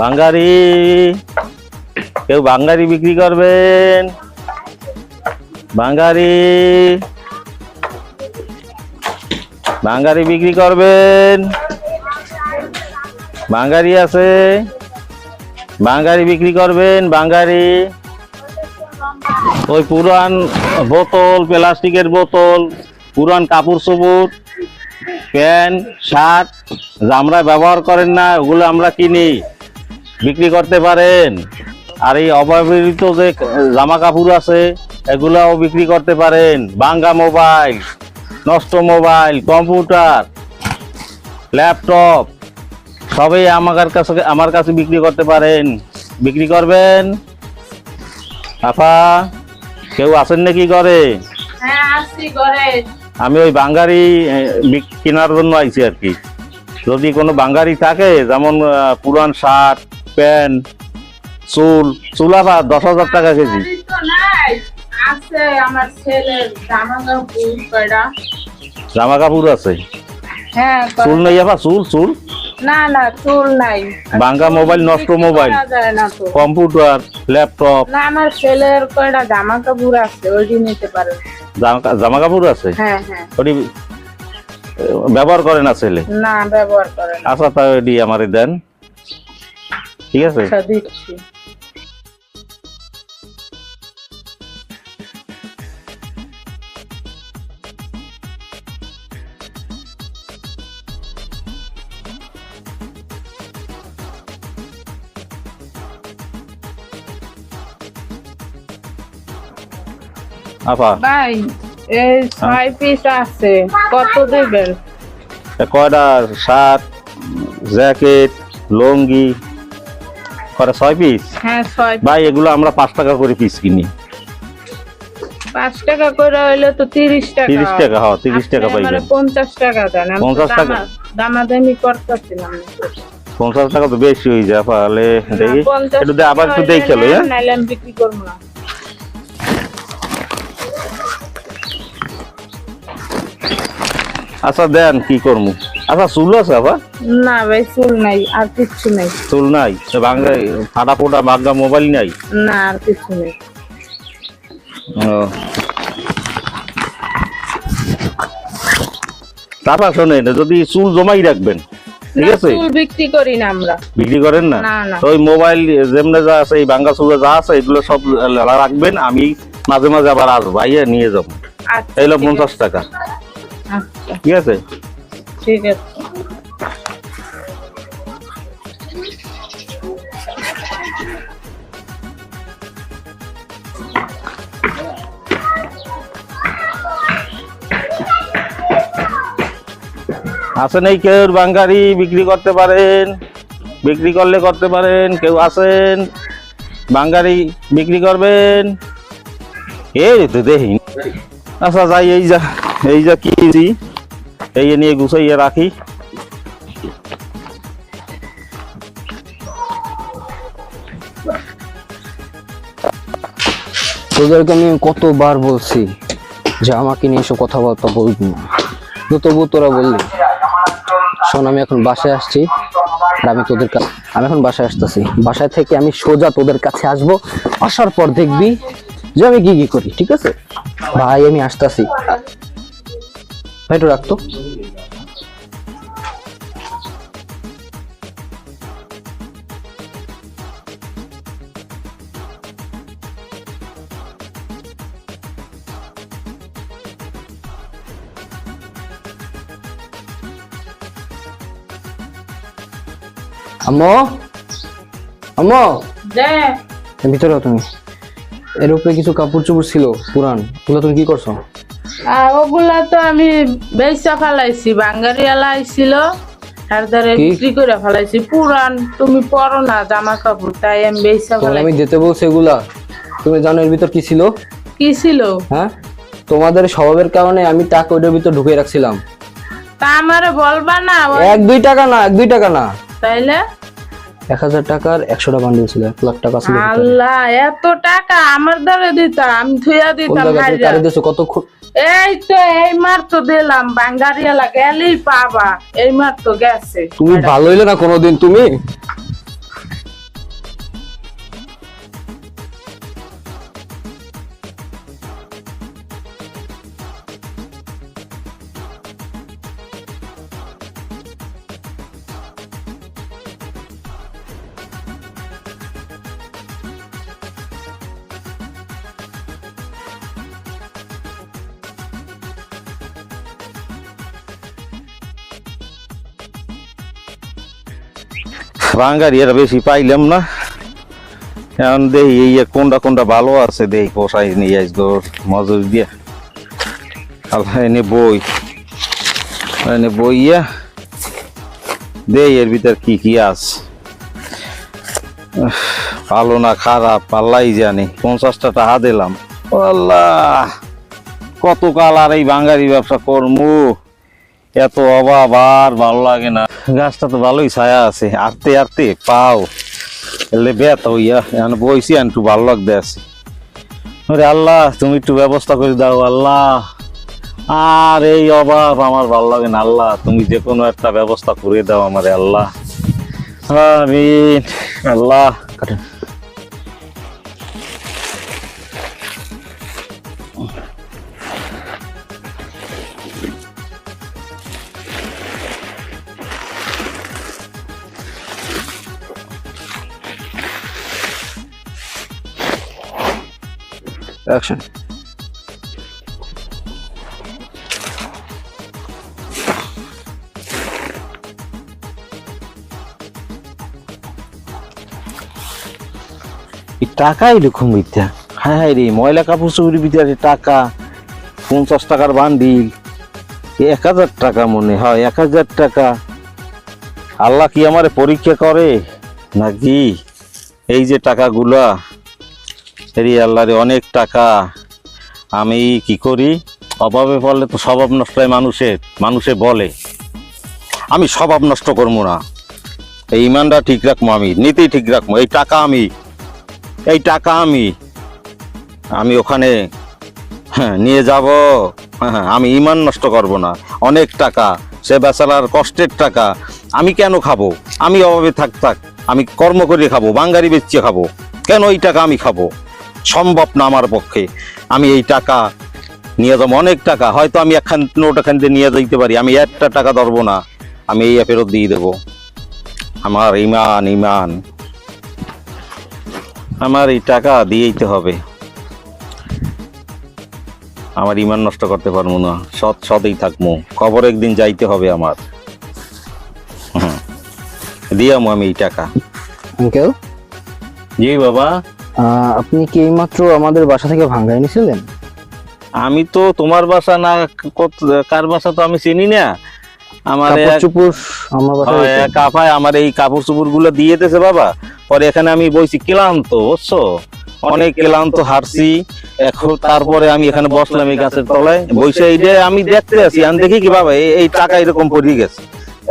বাঙ্গারি, কেউ বাঙ্গারি বিক্রি করবেন? বাঙ্গারি, বাঙ্গারি বিক্রি করবেন? বাঙ্গারি আছে? বাঙ্গারি বিক্রি করবেন? বাঙ্গারি, ওই পুরান বোতল, প্লাস্টিকের বোতল, পুরান কাপড় চোপড়, প্যান্ট শার্ট যা আমরা ব্যবহার করেন না, ওগুলো আমরা কিনি, বিক্রি করতে পারেন। আর এই অব্যবহৃত যে জামা কাপড় আছে এগুলাও বিক্রি করতে পারেন। ভাঙ্গা মোবাইল, নষ্ট মোবাইল, কম্পিউটার, ল্যাপটপ সবই আমার কাছে বিক্রি করতে পারেন। বিক্রি করবেন? আপা কেউ আছেন নাকি ঘরে? আমি ওই বাঙ্গারি কেনার জন্য আইছি আর কি। যদি কোনো বাঙ্গারি থাকে, যেমন পুরান শার্ট, প্যান্ট, চুল আবার 10,000 টাকা কেজি। জামা কাপড় আছে? চুল নেই আপা? চুল না না, চুল নাই। ভাঙ্গা মোবাইল, নষ্ট মোবাইল, কম্পিউটার, ল্যাপটপ? না, আমার ছেলের কয়টা জামা কাপড় আছে, ওইটি নিতে পারেন। জামা কাপড় আছে? হ্যাঁ হ্যাঁ। ওটি ব্যবহার করে না ছেলে? না, ব্যবহার করে না। আচ্ছা, তাই ওটি আমারে দেন, ঠিক আছে? আচ্ছা, দিচ্ছি। আপা ভাই, এই 6 পিস আছে, কত দেবেন? কয়টা শার্ট, জ্যাকেট, লুঙ্গি কয়টা? 6 পিস? হ্যাঁ, 6। ভাই এগুলো আমরা 5 টাকা করে পিস কিনি। 5 টাকা করে হইলে তো 30 টাকা। 30 টাকা? হ্যাঁ, 30 টাকা পাইবেন। 50 টাকা দেন। 50 টাকা? দামাদামি করতেছিলাম। 50 টাকা তো বেশি হয়ে যায়। তাহলে দেখি একটু আবার একটু দেখে লো। হ্যাঁ, নাইলে আমি বিক্রি করবো না। আচ্ছা দেন, কি করবো? আচ্ছা, চুল আছে আপা? না ভাই, চুল নাই, আর কিছু নাই। চুল নাই? ভাঙ্গা ফাটা ফোটা ভাঙ্গা মোবাইল নাই? না, আর কিছু নেই। তারপর শোনেন, যদি চুল জমাই রাখবেন, ঠিক আছে? চুল বিক্রি করি না আমরা। বিক্রি করেন না? ওই মোবাইল যেমনে যা আছে, এই ভাঙ্গা চুলে যা আছে এগুলো সব রাখবেন। আমি মাঝে মাঝে আবার আসবো, আইয়া নিয়ে যাবো। এই হলো 50 টাকা, ঠিক আছে? ঠিক আছে। আছে নাই কেউ বাঙ্গারি বিক্রি করতে পারেন? বিক্রি করলে করতে পারেন। কেউ আছেন বাঙ্গারি বিক্রি করবেন? এই তো দেখি। আচ্ছা যাই, এই যা কিনছি এই নিয়ে গুছাইয়ে রাখি। তোদেরকে আমি কতবার বলছি যে আমাকে নিয়ে এসব কথাবার্তা বলবি না, তবু তোরা বললি। শোন, আমি এখন বাসায় আসছি, আর আমি এখন বাসায় আসতেছি। বাসায় থেকে আমি সোজা তোদের কাছে আসবো। আসার পর দেখবি যে আমি কি কি করি, ঠিক আছে? ভাই আমি আসতেছি। ভাই একটু রাখতো। আম্মু, আম্মু ভিতরে তুমি। এর উপরে কিছু কাপড় চোপড় ছিল পুরান, ওগুলো তুমি কি করছো? ওগুলা তো আমি বেচা ফেলাইছি। বাঙ্গারিয়ালা আইছিল, আর ধরে বিক্রি করে ফেলাইছি। পুরান তুমি পরো না জামা কাপড়, তাই আমি বেচা ফেলাইছি। আমি দিতে বলছি এগুলা, তুমি জানো এর ভিতর কি ছিল? কি ছিল? হ্যাঁ, তোমাদের স্বভাবের কারণে আমি টাকা ওটার ভিতর ঢুকে রাখছিলাম। তা আমারে বলবা না? 1-2 টাকা না, 1-2 টাকা না। তাইলে 1000 টাকার 100টা বান্ডিল ছিল, 1 লাখ টাকা ছিল। আল্লাহ, এত টাকা আমার দ্বারা দিতাম, আমি থুইয়া দিতাম। কত? এই তো এই মার তো দিলাম। বাঙ্গারিয়ালা গেলেই পাবা, এই মার তো গেছে। তুমি ভালো হইলে না কোনোদিন। তুমি বাঙ্গারি এর বেশি পাইলাম না, এখন দেই এই কোনটা কোনটা ভালো আছে দেই পোষাই নিয়ে আসবো মজুরি দিয়ে। আল্লাহ এনে বইয়া দেই এর ভিতর কি কি আছে, ভালো না খারাপ পাল্লাই জানি। 50টা টাকা দিলাম, ও আল্লাহ কতকাল আর এই বাঙ্গারি ব্যবসা করমু, এত অভাব আর ভালো লাগে না। গাছটা তো ভালোই ছায়া আছে, আরতে আরতে পাও এলে ব্যথা হইয়া এখন বইছি, একটু ভালো লাগতে আছে। ওরে আল্লাহ তুমি একটু ব্যবস্থা করে দাও আল্লাহ, আর এই অভাব আমার ভালো লাগে না আল্লাহ, তুমি যে কোনো একটা ব্যবস্থা করে দাও আমারে আল্লাহ। আমিন আল্লাহ। কাটেন। অ্যাকশন। টাকা এরকম বিদ্যা, হ্যাঁ হ্যাঁ রে ময়লা কাপড় চোপড়ের ভিতরে টাকা, 50 টাকার বান্ডিল, 1000 টাকা মনে হয়, 1000 টাকা। আল্লাহ কি আমারে পরীক্ষা করে নাকি? এই যে টাকাগুলা রে আল্লাহ রে, অনেক টাকা। আমি কি করি, অভাবে পড়লে তো স্বভাব নষ্ট হয় মানুষে বলে, আমি স্বভাব নষ্ট করবো না, এই ইমানটা ঠিক রাখবো, আমি নীতি ঠিক রাখবো। এই টাকা আমি ওখানে নিয়ে যাব, আমি ইমান নষ্ট করব না। অনেক টাকা, সে বেচারার কষ্টের টাকা, আমি কেন খাবো? আমি অভাবে থাক আমি কর্ম করে খাবো, বাঙ্গারি বেচে খাবো, কেন এই টাকা আমি খাবো? সম্ভব না আমার পক্ষে। আমি এই টাকা নিয়ে যাবো, অনেক টাকা, হয়তো আমি একখান নোট এখান দিয়ে নিয়ে যাইতে পারি, আমি একটা টাকা ধরবো না, আমি এই ফেরত দিয়ে দেবো। আমার ইমান আমার এই টাকা দিয়েইতে হবে, আমার ইমান নষ্ট করতে পারবো না, সৎই থাকবো, কবর একদিন যাইতে হবে আমার। দিয়ামো আমি এই টাকা। আঙ্কেল, জি বাবা। আপনি কি এইমাত্র আমাদের বাসা থেকে ভাঙ্গাই নিয়েছিলেন? আমি তো তোমার বাসা না কার বাসা তো আমি চিনি না। আমার কাপায় আমার এই কাপড় চোপড় গুলো দিয়েছে বাবা। পরে এখানে আমি বইছি, ক্লান্ত, বুঝছো, অনেক ক্লান্ত, হারছি। এখন তারপরে আমি এখানে বসলাম এই গাছের তলায় বসে, এই যে আমি দেখতে আছি, আমি দেখি কি বাবা এই টাকা এরকম পড়ে গেছে।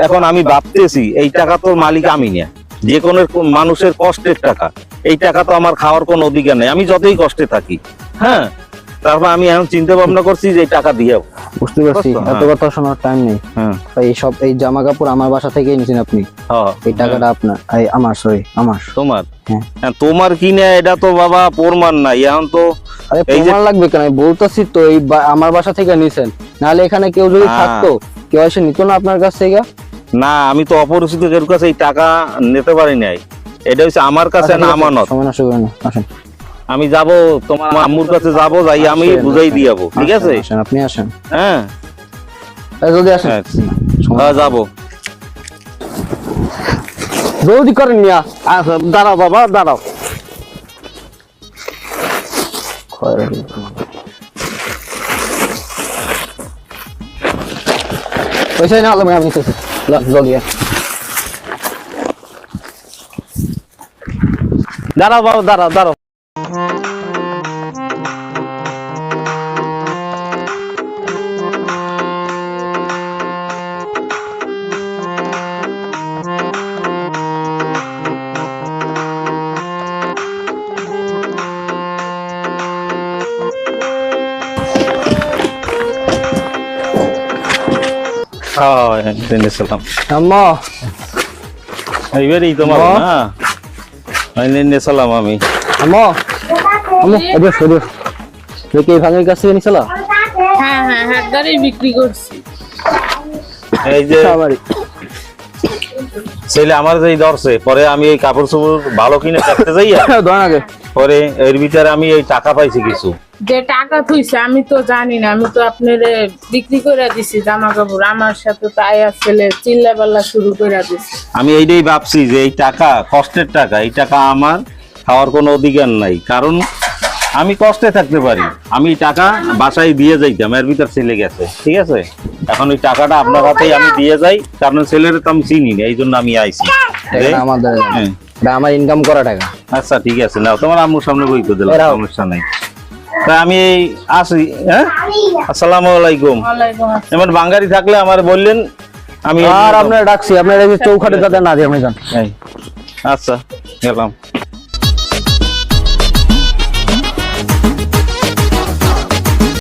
এখন আমি ভাবতেছি এই টাকা তো মালিক আমি না, যে কোনো মানুষের কষ্টের টাকা, এই টাকা তো আমার খাওয়ার কোনো অধিকার নেই, আমি যতই কষ্টে থাকি। হ্যাঁ, তারপর আমি এখন চিন্তা ভাবনা করছি যে এই টাকা দিয়ে। বুঝতে পারছি, এত কথা শোনার টাইম নেই। এই জামা কাপড় আমার বাসা থেকেই নিয়েছেন আপনি, এই টাকাটা আপনার, আমার তোমার। তোমার কিনে এটা তো বাবা প্রমাণ নাই, এখন তো প্রমাণ লাগবে কেন? বলতেছি তো এই আমার বাসা থেকে নিয়েছেন, নাহলে এখানে কেউ যদি থাকতো কেউ এসে নিত না আপনার কাছ থেকে? না, আমি তো অপরিচিত কেউ কাছে এই টাকা নিতে পারি নাই, এটা হচ্ছে আমার কাছে না আমানত। আসেন, আমি যাব তোমার আম্মুর কাছে যাব, যাই আমি বুঝাই দিয়ে যাবো, ঠিক আছে? আপনি আসেন। হ্যাঁ জলদি আসেন। যাবো, জলদি করেন মিয়া। আচ্ছা দাঁড়াও বাবা, দাঁড়াও। পয়সা না হলে আমি জলদি দাঁড়াও বাবা, দাঁড়াও। আম্মা এইবারই তোমার না সালাম আমি। আম্মা ভাঙের কাছে নিয়েছিল? হ্যাঁ হ্যাঁ হ্যাঁ, গাড়ি বিক্রি করছি। এই যে ছেলে আমার যেই ধরছে, পরে আমি এই কাপড় চোপড় ভালো কিনে কাটতে যাই, পরে এর ভিতরে আমি এই টাকা পাইছি কিছু, যে টাকা থুইছে আমি তো জানি না, আমি তো আপনার বিক্রি করে দিছি জামা কাপড়, আমার সাথে তো আয়া ছেলে চিল্লা পাল্লা শুরু করে দিছে। আমি এইটাই ভাবছি যে এই টাকা কষ্টের টাকা, এই টাকা আমার খাওয়ার কোনো অধিকার নাই, কারণ আমি কষ্টে থাকতে পারি, আমি টাকা বাসায় দিয়ে যাইতাম, এর ভিতর ছেলে গেছে, ঠিক আছে। এখন ওই টাকাটা আপনার হাতেই আমি দিয়ে যাই, কারণ ছেলের তো আমি চিনি না, এই জন্য আমি আইছি। এটা আমাদের হ্যাঁ। এটা আমার ইনকাম করা টাকা। আচ্ছা ঠিক আছে, নাও তোমার আম্মুর সামনে বই করে দিলাম, এরাও। সমস্যা নাই। তা আমি আসি, হ্যাঁ, আসসালামু আলাইকুম। ওয়ালাইকুম আসসালাম। এবার বাঙালি থাকলে আমার বললেন, আমি আর আপনারা ডাকছি, আপনারা এই যে চৌখাটে যাতে না দিয়ে আমি যান। এই, আচ্ছা গেলাম।